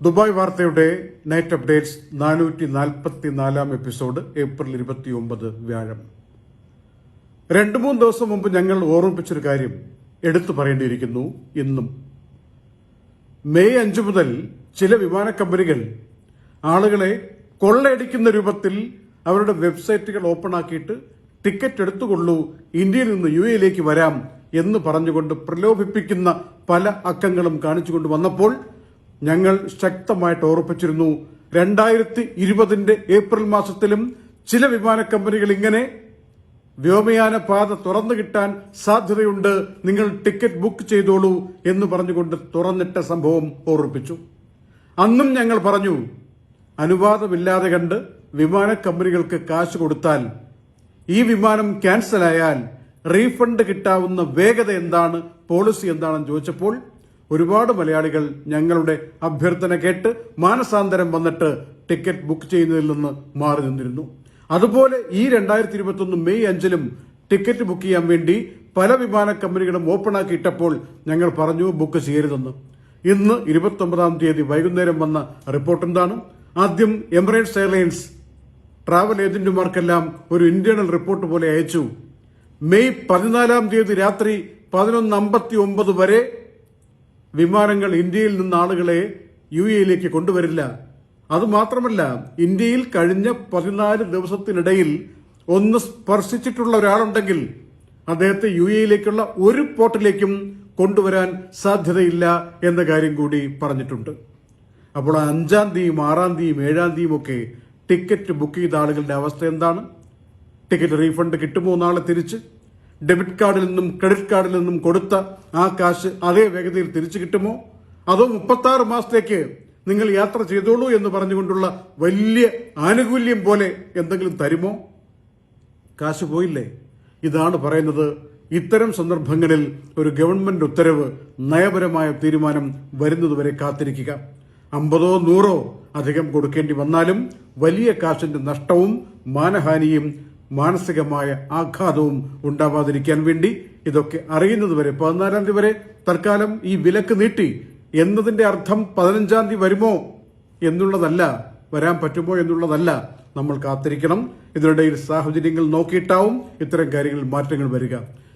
Dubai വാർത്തയുടെ night updates 444 episode April 29 വ്യാഴം. 2-3 ദിവസം മുമ്പ് ഞങ്ങൾ ഓർമ്മിപ്പിച്ചൊരു കാര്യം എടുത്തു പറയേണ്ടിയിരിക്കുന്നു. ഇന്നും മെയ് 5 മുതൽ ചില വിമാന കമ്പനികൾ ആളുകളെ കൊള്ളയടിക്കുന്ന രൂപത്തിൽ അവരുടെ വെബ്സൈറ്റുകൾ ഓപ്പൺ ആക്കിയിട്ട് ടിക്കറ്റ് എടുത്തുകൊള്ളൂ, ഇന്ത്യയിൽ നിന്ന് UAE വരാം എന്ന് പറഞ്ഞുകൊണ്ട് പ്രലോഭിപ്പിക്കുന്ന പല അക്കങ്ങളും കാണിച്ചുകൊണ്ട് വന്നപ്പോൾ ഞങ്ങൾ ശക്തമായിട്ട് ഓർപ്പിച്ചിരുന്നു. 2020 ഏപ്രിൽ മാസത്തിലും ചില വിമാന കമ്പനികൾ ഇങ്ങനെ വ്യോമയാന പാത തുറന്നു കിട്ടാൻ സാധ്യതയുണ്ട്, നിങ്ങൾ ടിക്കറ്റ് ബുക്ക് ചെയ്തോളൂ എന്ന് പറഞ്ഞുകൊണ്ട് തുറന്നിട്ട സംഭവം ഓർപ്പിച്ചു. അന്നും ഞങ്ങൾ പറഞ്ഞു, അനുവാദമില്ലാതെ കണ്ട് വിമാന കമ്പനികൾക്ക് കാശ് കൊടുത്താൽ, ഈ വിമാനം ക്യാൻസലായാൽ റീഫണ്ട് കിട്ടാവുന്ന വേഗത എന്താണ്, പോളിസി എന്താണെന്ന് ചോദിച്ചപ്പോൾ ഒരുപാട് മലയാളികൾ ഞങ്ങളുടെ അഭ്യർത്ഥന കേട്ട് മാനസാന്തരം വന്നിട്ട് ടിക്കറ്റ് ബുക്ക് ചെയ്യുന്നതിൽ നിന്ന് മാറി നിന്നിരുന്നു. അതുപോലെ ഈ 2021 മെയ് 5 ടിക്കറ്റ് ബുക്ക് ചെയ്യാൻ വേണ്ടി പല വിമാന കമ്പനികളും ഓപ്പണാക്കിയിട്ടപ്പോൾ ഞങ്ങൾ പറഞ്ഞു ബുക്ക് ചെയ്യരുതെന്ന്. ഇന്ന് 29-ാം തീയതി വൈകുന്നേരം വന്ന റിപ്പോർട്ട് എന്താണ്? ആദ്യം എമിറേറ്റ്സ് എയർലൈൻസ് ട്രാവൽ ഏജന്റുമാർക്കെല്ലാം ഒരു ഇന്റേണൽ റിപ്പോർട്ട് പോലെ അയച്ചു. മെയ് 14-ാം തീയതി രാത്രി 11:59 വരെ വിമാനങ്ങൾ ഇന്ത്യയിൽ നിന്ന് ആളുകളെ UAE കൊണ്ടുവരില്ല. അതുമാത്രമല്ല, ഇന്ത്യയിൽ കഴിഞ്ഞ 14 ദിവസത്തിനിടയിൽ ഒന്ന് സ്പർശിച്ചിട്ടുള്ള ഒരാളുണ്ടെങ്കിൽ അദ്ദേഹത്തെ UAE ഒരു പോർട്ടിലേക്കും കൊണ്ടുവരാൻ സാധ്യതയില്ല എന്ന കാര്യം കൂടി പറഞ്ഞിട്ടുണ്ട്. അപ്പോൾ 5-ാം തീയതിയും 6-ാം തീയതിയും 7-ാം തീയതിയും ഒക്കെ ടിക്കറ്റ് ബുക്ക് ചെയ്ത ആളുകളുടെ അവസ്ഥ എന്താണ്? ടിക്കറ്റ് റീഫണ്ട് കിട്ടുമോ നാളെ തിരിച്ച്? ഡെബിറ്റ് കാർഡിൽ നിന്നും ക്രെഡിറ്റ് കാർഡിൽ നിന്നും കൊടുത്ത ആ കാശ് അതേ വേഗതയിൽ തിരിച്ചു കിട്ടുമോ? അതോ 36 മാസത്തേക്ക് നിങ്ങൾ യാത്ര ചെയ്തോളൂ എന്ന് പറഞ്ഞുകൊണ്ടുള്ള വലിയ ആനുകൂല്യം പോലെ എന്തെങ്കിലും തരുമോ? കാശ് പോയില്ലേ? ഇതാണ് പറയുന്നത്. ഇത്തരം സന്ദർഭങ്ങളിൽ ഒരു ഗവൺമെന്റ് ഉത്തരവ്, നയപരമായ തീരുമാനം വരുന്നതുവരെ കാത്തിരിക്കുക. 50-ഓ 100-ഓ അധികം കൊടുക്കേണ്ടി വന്നാലും വലിയ കാശിന്റെ നഷ്ടവും മാനഹാനിയും മാനസികമായ ആഘാതവും ഉണ്ടാവാതിരിക്കാൻ വേണ്ടി ഇതൊക്കെ അറിയുന്നതുവരെ 14-ാം തീയതി വരെ തൽക്കാലം ഈ വിലക്ക് നീട്ടി എന്നതിന്റെ അർത്ഥം 15-ാം തീയതി വരുമോ എന്നുള്ളതല്ല, വരാൻ പറ്റുമോ എന്നുള്ളതല്ല. നമ്മൾ കാത്തിരിക്കണം. ഇതിനിടയിൽ സാഹചര്യങ്ങൾ നോക്കിയിട്ടാവും ഇത്തരം കാര്യങ്ങളിൽ മാറ്റങ്ങൾ വരിക.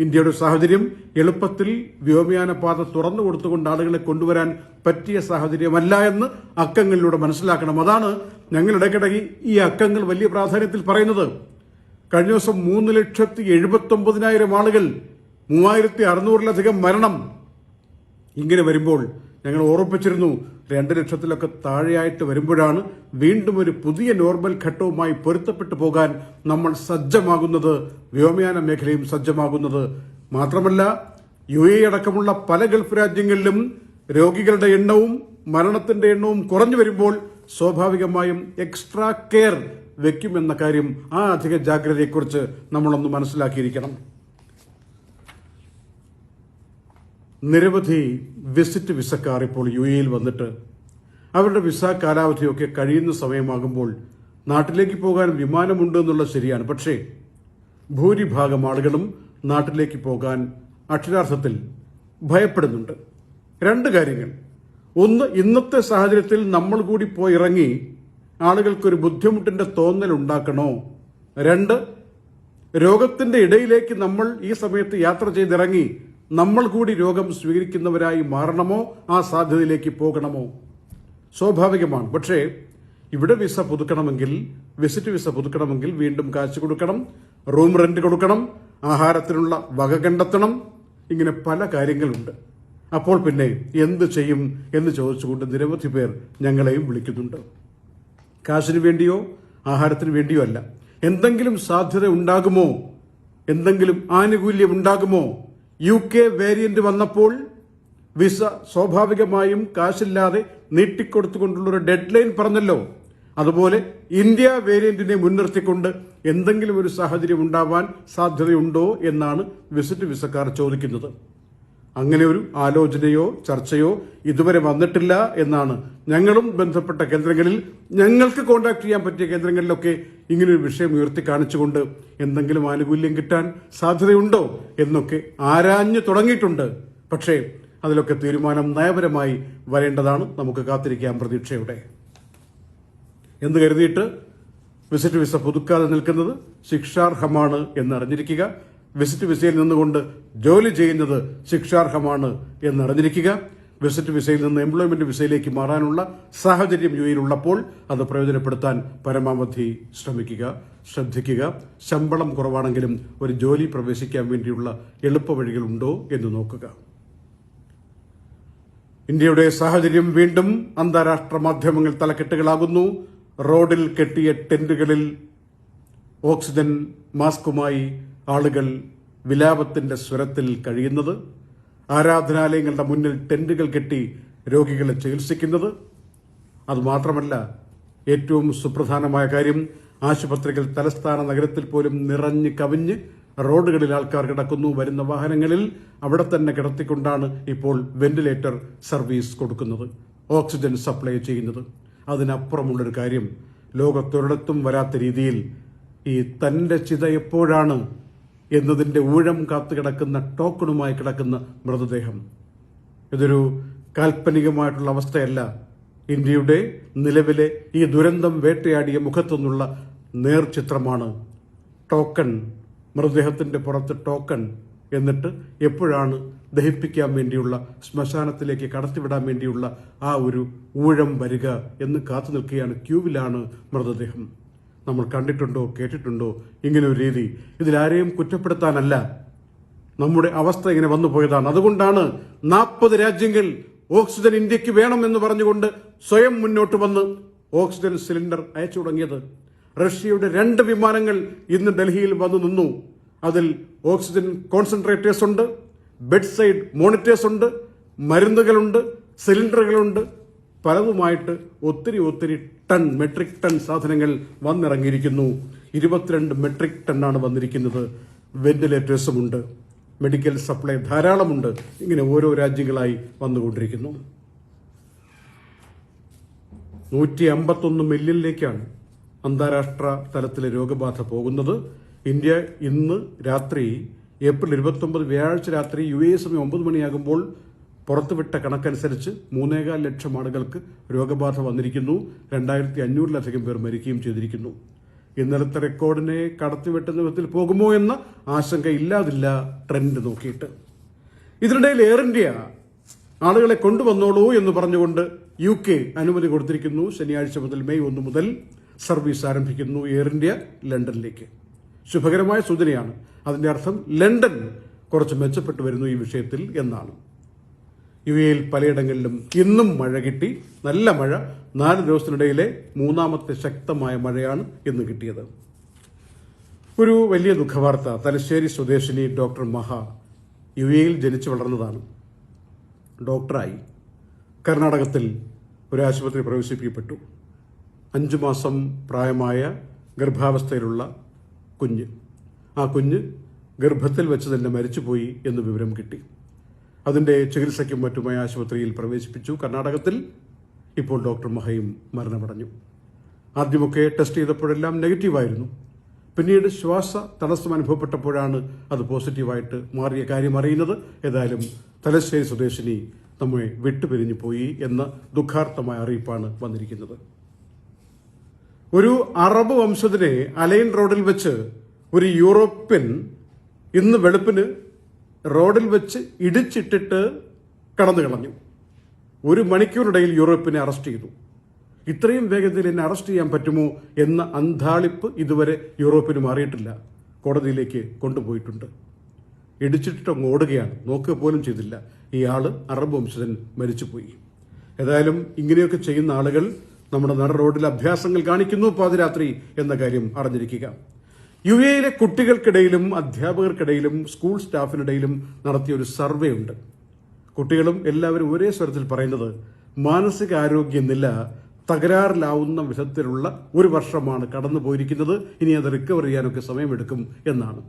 ഇന്ത്യയുടെ സാഹചര്യം എളുപ്പത്തിൽ വ്യോമയാന പാത തുറന്നു കൊടുത്തുകൊണ്ട് ആളുകളെ കൊണ്ടുവരാൻ പറ്റിയ സാഹചര്യമല്ല എന്ന് അക്കങ്ങളിലൂടെ മനസ്സിലാക്കണം. അതാണ് ഞങ്ങൾ ഇടയ്ക്കിടയ്ക്ക് ഈ അക്കങ്ങൾ വലിയ പ്രാധാന്യത്തിൽ പറയുന്നത്. കഴിഞ്ഞ ദിവസം 3,79,000 ആളുകൾ, 3,600-ലധികം മരണം. ഇങ്ങനെ വരുമ്പോൾ ഞങ്ങൾ ഓർമ്മിപ്പിച്ചിരുന്നു, 2 ലക്ഷത്തിലൊക്കെ താഴെയായിട്ട് വരുമ്പോഴാണ് വീണ്ടും ഒരു പുതിയ നോർമൽ ഘട്ടവുമായി പൊരുത്തപ്പെട്ടു പോകാൻ നമ്മൾ സജ്ജമാകുന്നത്, വ്യോമയാന മേഖലയും സജ്ജമാകുന്നത്. മാത്രമല്ല, UAE അടക്കമുള്ള പല ഗൾഫ് രാജ്യങ്ങളിലും രോഗികളുടെ എണ്ണവും മരണത്തിന്റെ എണ്ണവും കുറഞ്ഞു വരുമ്പോൾ സ്വാഭാവികമായും എക്സ്ട്രാ കെയർ വെക്കുമെന്ന കാര്യം, ആ അധിക ജാഗ്രതയെക്കുറിച്ച് നമ്മളൊന്ന് മനസ്സിലാക്കിയിരിക്കണം. നിരവധി വിസിറ്റ് വിസക്കാർ ഇപ്പോൾ UAE വന്നിട്ട് അവരുടെ വിസ കാലാവധിയൊക്കെ കഴിയുന്ന സമയമാകുമ്പോൾ നാട്ടിലേക്ക് പോകാൻ വിമാനമുണ്ട് എന്നുള്ളത് ശരിയാണ്. പക്ഷേ ഭൂരിഭാഗം ആളുകളും നാട്ടിലേക്ക് പോകാൻ അക്ഷരാർത്ഥത്തിൽ ഭയപ്പെടുന്നുണ്ട്. 2 കാര്യങ്ങൾ. ഒന്ന്, ഇന്നത്തെ സാഹചര്യത്തിൽ നമ്മൾ കൂടി പോയി ഇറങ്ങി ആളുകൾക്കൊരു ബുദ്ധിമുട്ടിന്റെ തോന്നൽ ഉണ്ടാക്കണോ? 2, രോഗത്തിന്റെ ഇടയിലേക്ക് നമ്മൾ ഈ സമയത്ത് യാത്ര ചെയ്തിറങ്ങി നമ്മൾ കൂടി രോഗം സ്വീകരിക്കുന്നവരായി മാറണമോ? ആ സാധ്യതയിലേക്ക് പോകണമോ? സ്വാഭാവികമാണ്. പക്ഷേ ഇവിടെ വിസ പുതുക്കണമെങ്കിൽ, വിസിറ്റ് വിസ പുതുക്കണമെങ്കിൽ വീണ്ടും കാശ് കൊടുക്കണം, റൂം റെന്റ് കൊടുക്കണം, ആഹാരത്തിനുള്ള വക കണ്ടെത്തണം. ഇങ്ങനെ പല കാര്യങ്ങളുണ്ട്. അപ്പോൾ പിന്നെ എന്ത് ചെയ്യും എന്ന് ചോദിച്ചുകൊണ്ട് നിരവധി പേർ ഞങ്ങളെയും വിളിക്കുന്നുണ്ട്. കാശിന് വേണ്ടിയോ ആഹാരത്തിന് വേണ്ടിയോ അല്ല. എന്തെങ്കിലും സാധ്യത ഉണ്ടാകുമോ? എന്തെങ്കിലും ആനുകൂല്യം ഉണ്ടാകുമോ? UK വേരിയന്റ് വന്നപ്പോൾ വിസ സ്വാഭാവികമായും കാശില്ലാതെ നീട്ടിക്കൊടുത്തുകൊണ്ടുള്ളൊരു ഡെഡ് ലൈൻ പറഞ്ഞല്ലോ. അതുപോലെ ഇന്ത്യ വേരിയന്റിനെ മുൻനിർത്തിക്കൊണ്ട് എന്തെങ്കിലും ഒരു സാഹചര്യം ഉണ്ടാവാൻ സാധ്യതയുണ്ടോ എന്നാണ് വിസിറ്റ് വിസക്കാർ ചോദിക്കുന്നത്. അങ്ങനെ ഒരു ആലോചനയോ ചർച്ചയോ ഇതുവരെ വന്നിട്ടില്ല എന്നാണ് ഞങ്ങളും ബന്ധപ്പെട്ട കേന്ദ്രങ്ങളിൽ, ഞങ്ങൾക്ക് കോൺടാക്ട് ചെയ്യാൻ പറ്റിയ കേന്ദ്രങ്ങളിലൊക്കെ ഇങ്ങനൊരു വിഷയം ഉയർത്തി കാണിച്ചുകൊണ്ട് എന്തെങ്കിലും ആനുകൂല്യം കിട്ടാൻ സാധ്യതയുണ്ടോ എന്നൊക്കെ ആരാഞ്ഞു തുടങ്ങിയിട്ടുണ്ട്. പക്ഷേ അതിലൊക്കെ തീരുമാനം നയപരമായി വരേണ്ടതാണ്. നമുക്ക് കാത്തിരിക്കാം പ്രതീക്ഷയോടെ. എന്ന് കരുതിയിട്ട് വിസിറ്റ് വിസ പുതുക്കാതെ നിൽക്കുന്നത് ശിക്ഷാർഹമാണ് എന്നറിഞ്ഞിരിക്കുക. വിസിറ്റ് വിസയിൽ നിന്നുകൊണ്ട് ജോലി ചെയ്യുന്നത് ശിക്ഷാർഹമാണ് എന്നറിഞ്ഞിരിക്കുക. വിസിറ്റ് വിസയിൽ നിന്ന് എംപ്ലോയ്മെന്റ് വിസയിലേക്ക് മാറാനുള്ള സാഹചര്യം യുഎഇയിൽ ഉള്ളപ്പോൾ അത് പ്രയോജനപ്പെടുത്താൻ പരമാവധി ശ്രദ്ധിക്കുക. ശമ്പളം കുറവാണെങ്കിലും ഒരു ജോലി പ്രവേശിക്കാൻ വേണ്ടിയുള്ള എളുപ്പവഴികളുണ്ടോ എന്ന് നോക്കുക. ഇന്ത്യയുടെ സാഹചര്യം വീണ്ടും അന്താരാഷ്ട്ര മാധ്യമങ്ങൾ തലക്കെട്ടുകളാകുന്നു. റോഡിൽ കെട്ടിയ ടെന്റുകളിൽ ഓക്സിജൻ മാസ്കുമായി ആളുകൾ വിലാപത്തിന്റെ സ്വരത്തിൽ കഴിയുന്നത്, ആരാധനാലയങ്ങളുടെ മുന്നിൽ ടെന്റുകൾ കെട്ടി രോഗികളെ ചികിത്സിക്കുന്നത്. അതുമാത്രമല്ല, ഏറ്റവും സുപ്രധാനമായ കാര്യം, ആശുപത്രികൾ തലസ്ഥാന നഗരത്തിൽ പോലും നിറഞ്ഞു കവിഞ്ഞ് റോഡുകളിൽ ആൾക്കാർ കിടക്കുന്നു. വരുന്ന വാഹനങ്ങളിൽ അവിടെ തന്നെ കിടത്തിക്കൊണ്ടാണ് ഇപ്പോൾ വെന്റിലേറ്റർ സർവീസ് കൊടുക്കുന്നത്, ഓക്സിജൻ സപ്ലൈ ചെയ്യുന്നത്. അതിനപ്പുറമുള്ളൊരു കാര്യം, ലോകത്തൊരിടത്തും വരാത്ത രീതിയിൽ ഈ തന്റെ ചിത എപ്പോഴാണ് എന്നതിന്റെ ഊഴം കാത്തുകിടക്കുന്ന ടോക്കണുമായി കിടക്കുന്ന മൃതദേഹം. ഇതൊരു കാൽപ്പനികമായിട്ടുള്ള അവസ്ഥയല്ല. ഇന്ത്യയുടെ നിലവിലെ ഈ ദുരന്തം വേട്ടയാടിയ മുഖത്തുനിന്നുള്ള നേർചിത്രമാണ്. ടോക്കൺ, മൃതദേഹത്തിന്റെ പുറത്ത് ടോക്കൺ, എന്നിട്ട് എപ്പോഴാണ് ദഹിപ്പിക്കാൻ വേണ്ടിയുള്ള, ശ്മശാനത്തിലേക്ക് കടത്തിവിടാൻ വേണ്ടിയുള്ള ആ ഒരു ഊഴം വരിക എന്ന് കാത്തു നിൽക്കുകയാണ്. ക്യൂവിലാണ് മൃതദേഹം. നമ്മൾ കണ്ടിട്ടുണ്ടോ, കേട്ടിട്ടുണ്ടോ ഇങ്ങനെ ഒരു രീതി? ഇതിലാരെയും കുറ്റപ്പെടുത്താനല്ല, നമ്മുടെ അവസ്ഥ ഇങ്ങനെ വന്നു പോയതാണ്. അതുകൊണ്ടാണ് 40 രാജ്യങ്ങൾ ഓക്സിജൻ ഇന്ത്യക്ക് വേണമെന്ന് പറഞ്ഞുകൊണ്ട് സ്വയം മുന്നോട്ട് വന്ന് ഓക്സിജൻ സിലിണ്ടർ അയച്ചു തുടങ്ങിയത്. റഷ്യയുടെ 2 വിമാനങ്ങൾ ഇന്ന് ഡൽഹിയിൽ വന്നു നിന്നു. അതിൽ ഓക്സിജൻ കോൺസെൻട്രേറ്റേഴ്സ് ഉണ്ട്, ബെഡ് സൈഡ് മോണിറ്റേഴ്സ് ഉണ്ട്, മരുന്നുകളുണ്ട്, സിലിണ്ടറുകളുണ്ട്. പലതുമായിട്ട് ഒത്തിരി ടൺ, മെട്രിക് ടൺ സാധനങ്ങൾ വന്നിറങ്ങിയിരിക്കുന്നു. 22 മെട്രിക് ടണ്ണാണ് വന്നിരിക്കുന്നത്. വെന്റിലേറ്റേഴ്സുമുണ്ട്, മെഡിക്കൽ സപ്ലൈ ധാരാളമുണ്ട്. ഇങ്ങനെ ഓരോ രാജ്യങ്ങളായി വന്നുകൊണ്ടിരിക്കുന്നു. 151 മില്യണിലേക്കാണ് അന്താരാഷ്ട്ര തലത്തിലെ രോഗബാധ പോകുന്നത്. ഇന്ത്യ ഇന്ന് രാത്രി ഏപ്രിൽ 29 വ്യാഴാഴ്ച രാത്രി യുഎഇ സമയം 9 മണിയാകുമ്പോൾ പുറത്തുവിട്ട കണക്കനുസരിച്ച് 3.25 ലക്ഷം ആളുകൾക്ക് രോഗബാധ വന്നിരിക്കുന്നു. 2500-ലധികം പേർ മരിക്കുകയും ചെയ്തിരിക്കുന്നു. ഇന്നലത്തെ റെക്കോർഡിനെ കടത്തിവെട്ടുന്ന വിധത്തിൽ പോകുമോ എന്ന ആശങ്ക ഇല്ലാതില്ല ട്രെൻഡ് നോക്കിയിട്ട്. ഇതിനിടയിൽ എയർ ഇന്ത്യ ആളുകളെ കൊണ്ടുവന്നോളൂ എന്ന് പറഞ്ഞുകൊണ്ട് UK അനുമതി കൊടുത്തിരിക്കുന്നു. ശനിയാഴ്ച മുതൽ മെയ് 1 മുതൽ സർവീസ് ആരംഭിക്കുന്നു എയർ ഇന്ത്യ ലണ്ടനിലേക്ക്. ശുഭകരമായ സൂചനയാണ്. അതിന്റെ അർത്ഥം ലണ്ടൻ കുറച്ച് മെച്ചപ്പെട്ടു വരുന്നു ഈ വിഷയത്തിൽ എന്നാണ്. യുഎഇയിൽ പലയിടങ്ങളിലും ഇന്നും മഴ കിട്ടി, നല്ല മഴ. 4 ദിവസത്തിനിടയിലെ 3ാമത്തെ ശക്തമായ മഴയാണ് ഇന്ന് കിട്ടിയത്. ഒരു വലിയ ദുഃഖവാർത്ത. തലശ്ശേരി സ്വദേശിനി ഡോക്ടർ മഹ യുഎഇയിൽ ജനിച്ചു വളർന്നതാണ്. ഡോക്ടറായി കർണാടകത്തിൽ ഒരു ആശുപത്രി പ്രവേശിപ്പിക്കപ്പെട്ടു. 5 മാസം പ്രായമായ ഗർഭാവസ്ഥയിലുള്ള കുഞ്ഞ്. ആ കുഞ്ഞ് ഗർഭത്തിൽ വെച്ച് തന്നെ മരിച്ചുപോയി എന്ന് വിവരം കിട്ടി. അതിന്റെ ചികിത്സയ്ക്കും മറ്റുമായി ആശുപത്രിയിൽ പ്രവേശിപ്പിച്ചു കർണാടകത്തിൽ. ഇപ്പോൾ ഡോക്ടർ മഹയും മരണമടഞ്ഞു. ആദ്യമൊക്കെ ടെസ്റ്റ് ചെയ്തപ്പോഴെല്ലാം നെഗറ്റീവായിരുന്നു. പിന്നീട് ശ്വാസ തടസ്സം അനുഭവപ്പെട്ടപ്പോഴാണ് അത് പോസിറ്റീവായിട്ട് മാറിയ കാര്യം അറിയുന്നത്. ഏതായാലും തലശ്ശേരി സ്വദേശിനി നമ്മെ വിട്ടുപിരിഞ്ഞു പോയി എന്ന ദുഃഖാർത്ഥമായ അറിയിപ്പാണ് വന്നിരിക്കുന്നത്. ഒരു അറബ് വംശജനെ അലൈൻ റോഡിൽ വെച്ച് ഒരു യൂറോപ്യൻ ഇന്ന് വെളുപ്പിന് റോഡിൽ വെച്ച് ഇടിച്ചിട്ടിട്ട് കടന്നു കളഞ്ഞു. 1 മണിക്കൂറിനിടയിൽ യൂറോപ്പിനെ അറസ്റ്റ് ചെയ്തു. ഇത്രയും വേഗത്തിൽ എന്നെ അറസ്റ്റ് ചെയ്യാൻ പറ്റുമോ എന്ന അന്ധാളിപ്പ് ഇതുവരെ യൂറോപ്പിന് മാറിയിട്ടില്ല. കോടതിയിലേക്ക് കൊണ്ടുപോയിട്ടുണ്ട്. ഇടിച്ചിട്ട് അങ്ങ് ഓടുകയാണ്, നോക്കുക പോലും ചെയ്തില്ല. ഇയാള് അറബ് വംശജൻ മരിച്ചുപോയി. ഏതായാലും ഇങ്ങനെയൊക്കെ ചെയ്യുന്ന ആളുകൾ നമ്മുടെ നട റോഡിൽ അഭ്യാസങ്ങൾ കാണിക്കുന്നു പാതിരാത്രി എന്ന കാര്യം അറിഞ്ഞിരിക്കുക. യുഎഇയിലെ കുട്ടികൾക്കിടയിലും അധ്യാപകർക്കിടയിലും സ്കൂൾ സ്റ്റാഫിനിടയിലും നടത്തിയ ഒരു സർവേ ഉണ്ട്. കുട്ടികളും എല്ലാവരും ഒരേ സ്വരത്തിൽ പറയുന്നത് മാനസികാരോഗ്യ നില തകരാറിലാവുന്ന വിധത്തിലുള്ള ഒരു വർഷമാണ് കടന്നു പോയിരിക്കുന്നത്. ഇനി അത് റിക്കവർ ചെയ്യാനൊക്കെ സമയമെടുക്കും എന്നാണ്.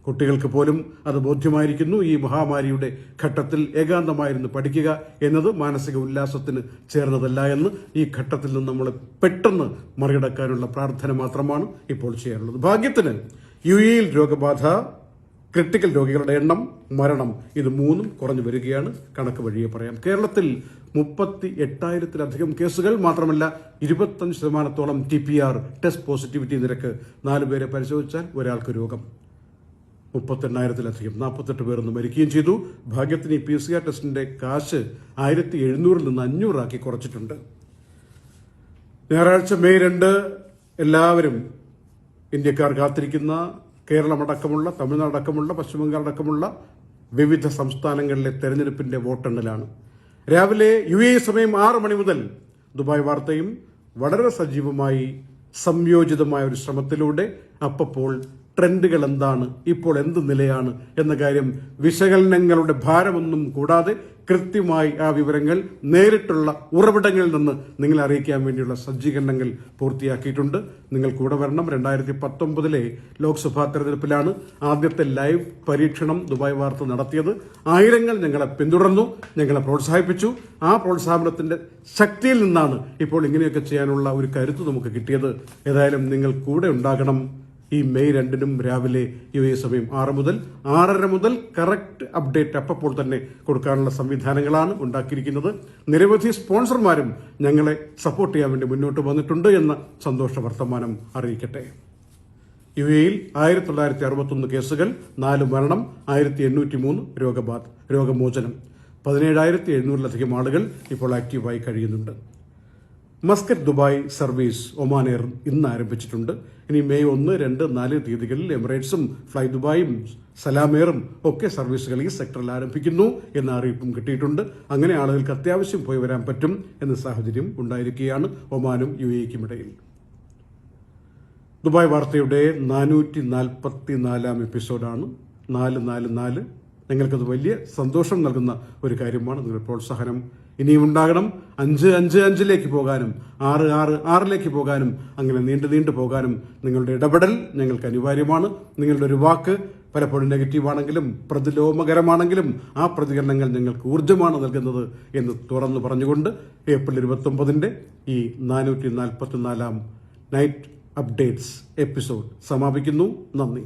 കുട്ടികൾക്ക് പോലും അത് ബോധ്യമായിരിക്കുന്നു. ഈ മഹാമാരിയുടെ ഘട്ടത്തിൽ ഏകാന്തമായിരുന്നു പഠിക്കുക എന്നത് മാനസിക ഉല്ലാസത്തിന് ചേർന്നതല്ല എന്ന്. ഈ ഘട്ടത്തിൽ നിന്ന് നമ്മൾ പെട്ടെന്ന് മറികടക്കാനുള്ള പ്രാർത്ഥന മാത്രമാണ് ഇപ്പോൾ ചെയ്യാനുള്ളത്. ഭാഗ്യത്തിന് യുഎഇയിൽ രോഗബാധ ക്രിട്ടിക്കൽ രോഗികളുടെ എണ്ണം, മരണം, ഇത് മൂന്നും കുറഞ്ഞു വരികയാണ്. കണക്ക് വഴിയെ പറയാം. കേരളത്തിൽ 38,000-ലധികം കേസുകൾ, മാത്രമല്ല 25% TPR ടെസ്റ്റ് പോസിറ്റിവിറ്റി നിരക്ക്. 4 പേരെ പരിശോധിച്ചാൽ ഒരാൾക്ക് രോഗം. 38,000-ലധികം, 48 പേർ ഇന്ന് മരിക്കുകയും ചെയ്തു. ഭാഗ്യത്തിന് ഈ PCR ടെസ്റ്റിന്റെ കാശ് 1,700 നിന്ന് 500 കുറച്ചിട്ടുണ്ട്. ഞായറാഴ്ച മെയ് 2 എല്ലാവരും ഇന്ത്യക്കാർ കാത്തിരിക്കുന്ന കേരളമടക്കമുള്ള, തമിഴ്നാടക്കമുള്ള, പശ്ചിമബംഗാൾ അടക്കമുള്ള വിവിധ സംസ്ഥാനങ്ങളിലെ തെരഞ്ഞെടുപ്പിന്റെ വോട്ടെണ്ണലാണ്. രാവിലെ UAE സമയം 6 മണി മുതൽ ദുബായ് വാർത്തയും വളരെ സജീവമായി സംയോജിതമായ ഒരു ശ്രമത്തിലൂടെ അപ്പോൾ ട്രെൻഡുകൾ എന്താണ്, ഇപ്പോൾ എന്ത് നിലയാണ് എന്ന കാര്യം വിശകലനങ്ങളുടെ ഭാരമൊന്നും കൂടാതെ കൃത്യമായി ആ വിവരങ്ങൾ നേരിട്ടുള്ള ഉറവിടങ്ങളിൽ നിന്ന് നിങ്ങളെ അറിയിക്കാൻ വേണ്ടിയുള്ള സജ്ജീകരണങ്ങൾ പൂർത്തിയാക്കിയിട്ടുണ്ട്. നിങ്ങൾ കൂടെ വരണം. 2019 ലോക്സഭാ തെരഞ്ഞെടുപ്പിലാണ് ആദ്യത്തെ ലൈവ് പരീക്ഷണം ദുബായ് വാർത്ത നടത്തിയത്. ആയിരങ്ങൾ ഞങ്ങളെ പിന്തുടർന്നു, ഞങ്ങളെ പ്രോത്സാഹിപ്പിച്ചു. ആ പ്രോത്സാഹനത്തിന്റെ ശക്തിയിൽ നിന്നാണ് ഇപ്പോൾ ഇങ്ങനെയൊക്കെ ചെയ്യാനുള്ള ഒരു കരുത്ത് നമുക്ക് കിട്ടിയത്. ഏതായാലും നിങ്ങൾ കൂടെ ഉണ്ടാകണം. ഈ മെയ് 2 രാവിലെ UAE സമയം 6 മുതൽ 6:30 മുതൽ കറക്റ്റ് അപ്ഡേറ്റ് അപ്പോൾ തന്നെ കൊടുക്കാനുള്ള സംവിധാനങ്ങളാണ് ഉണ്ടാക്കിയിരിക്കുന്നത്. നിരവധി സ്പോൺസർമാരും ഞങ്ങളെ സപ്പോർട്ട് ചെയ്യാൻ വേണ്ടി മുന്നോട്ട് വന്നിട്ടുണ്ട് എന്ന സന്തോഷ വർത്തമാനം അറിയിക്കട്ടെ. UAE-ൽ 1961 കേസുകൾ, 4 മരണം, 1803 രോഗമോചനം, 17,700-ലധികം ആളുകൾ ഇപ്പോൾ ആക്റ്റീവായി കഴിയുന്നുണ്ട്. Muscat Dubai service Oman air ഇന്ന് ആരംഭിച്ചിട്ടുണ്ട്. ഇനി മെയ് 1, 2, 4 തീയതികളിൽ എമിറേറ്റ്സും ഫ്ലൈ ദുബായും സലാം എയറും ഒക്കെ സർവീസുകൾ ഈ സെക്ടറിൽ ആരംഭിക്കുന്നു എന്ന അറിയിപ്പും കിട്ടിയിട്ടുണ്ട്. അങ്ങനെ ആളുകൾക്ക് അത്യാവശ്യം പോയി വരാൻ പറ്റും എന്ന സാഹചര്യം ഉണ്ടായിരിക്കുകയാണ് ഒമാനും UAE-ക്കും ഇടയിൽ. ദുബായ് വാർത്തയുടെ 444-ാം എപ്പിസോഡാണ്. 444. ഞങ്ങൾക്കത് വലിയ സന്തോഷം നൽകുന്ന ഒരു കാര്യമാണ്. നിങ്ങളുടെ പ്രോത്സാഹനം ഇനിയും ഉണ്ടാകണം. 5-5-5 പോകാനും 6-6-6 പോകാനും അങ്ങനെ നീണ്ടു പോകാനും നിങ്ങളുടെ ഇടപെടൽ ഞങ്ങൾക്ക് അനിവാര്യമാണ്. നിങ്ങളുടെ ഒരു വാക്ക് പലപ്പോഴും നെഗറ്റീവാണെങ്കിലും പ്രതിലോമകരമാണെങ്കിലും ആ പ്രതികരണങ്ങൾ ഞങ്ങൾക്ക് ഊർജ്ജമാണ് നൽകുന്നത് എന്ന് തുറന്നു പറഞ്ഞുകൊണ്ട് ഏപ്രിൽ 29 ഈ 444-ാം നൈറ്റ് അപ്ഡേറ്റ്സ് എപ്പിസോഡ് സമാപിക്കുന്നു. നന്ദി.